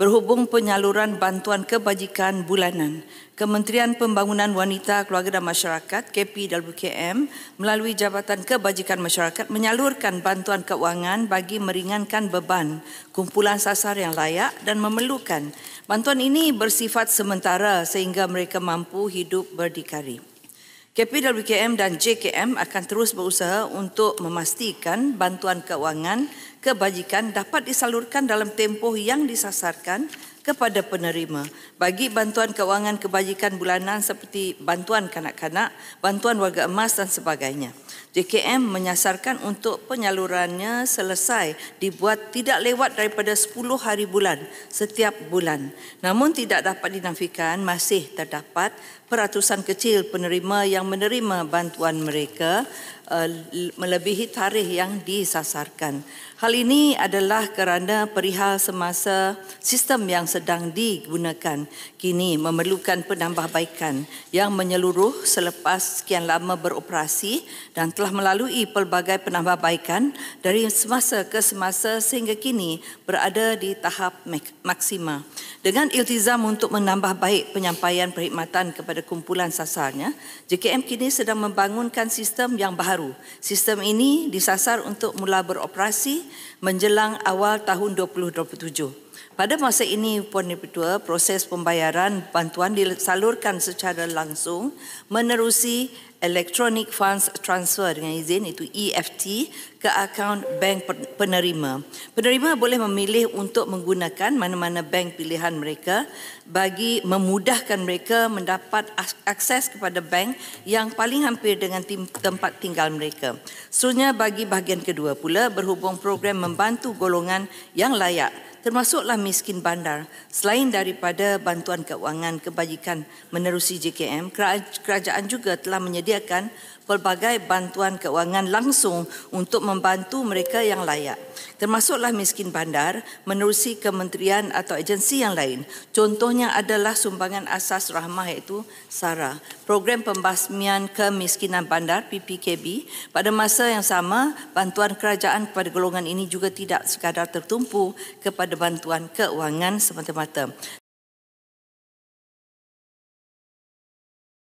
Berhubung penyaluran bantuan kebajikan bulanan, Kementerian Pembangunan Wanita, Keluarga dan Masyarakat KPWKM melalui Jabatan Kebajikan Masyarakat menyalurkan bantuan keuangan bagi meringankan beban kumpulan sasar yang layak dan memerlukan. Bantuan ini bersifat sementara sehingga mereka mampu hidup berdikari. KPWKM dan JKM akan terus berusaha untuk memastikan bantuan keuangan kebajikan dapat disalurkan dalam tempoh yang disasarkan kepada penerima. Bagi bantuan keuangan kebajikan bulanan seperti bantuan kanak-kanak, bantuan warga emas dan sebagainya, JKM menyasarkan untuk penyalurannya selesai dibuat tidak lewat daripada 10 hari bulan setiap bulan. Namun tidak dapat dinafikan masih terdapat peratusan kecil penerima yang menerima bantuan mereka melebihi tarikh yang disasarkan. Hal ini adalah kerana perihal semasa sistem yang sedang digunakan kini memerlukan penambahbaikan yang menyeluruh selepas sekian lama beroperasi dan telah melalui pelbagai penambahbaikan dari semasa ke semasa sehingga kini berada di tahap maksima. Dengan iltizam untuk menambah baik penyampaian perkhidmatan kepada kumpulan sasarnya, JKM kini sedang membangunkan sistem yang baru. Sistem ini disasar untuk mula beroperasi menjelang awal tahun 2027. Pada masa ini, Puan Ketua, proses pembayaran bantuan disalurkan secara langsung menerusi Electronic Funds Transfer dengan izin itu EFT ke akaun bank penerima. Penerima boleh memilih untuk menggunakan mana-mana bank pilihan mereka bagi memudahkan mereka mendapat akses kepada bank yang paling hampir dengan tempat tinggal mereka. Seterusnya bagi bahagian kedua pula berhubung program membantu golongan yang layak termasuklah miskin bandar. Selain daripada bantuan keuangan kebajikan menerusi JKM, kerajaan juga telah menyediakan pelbagai bantuan keuangan langsung untuk membantu mereka yang layak. Termasuklah miskin bandar menerusi kementerian atau agensi yang lain. Contohnya adalah sumbangan asas rahmah iaitu SARA, Program Pembasmian Kemiskinan Bandar PPKB. Pada masa yang sama, bantuan kerajaan kepada golongan ini juga tidak sekadar tertumpu kepada bantuan keuangan semata-mata.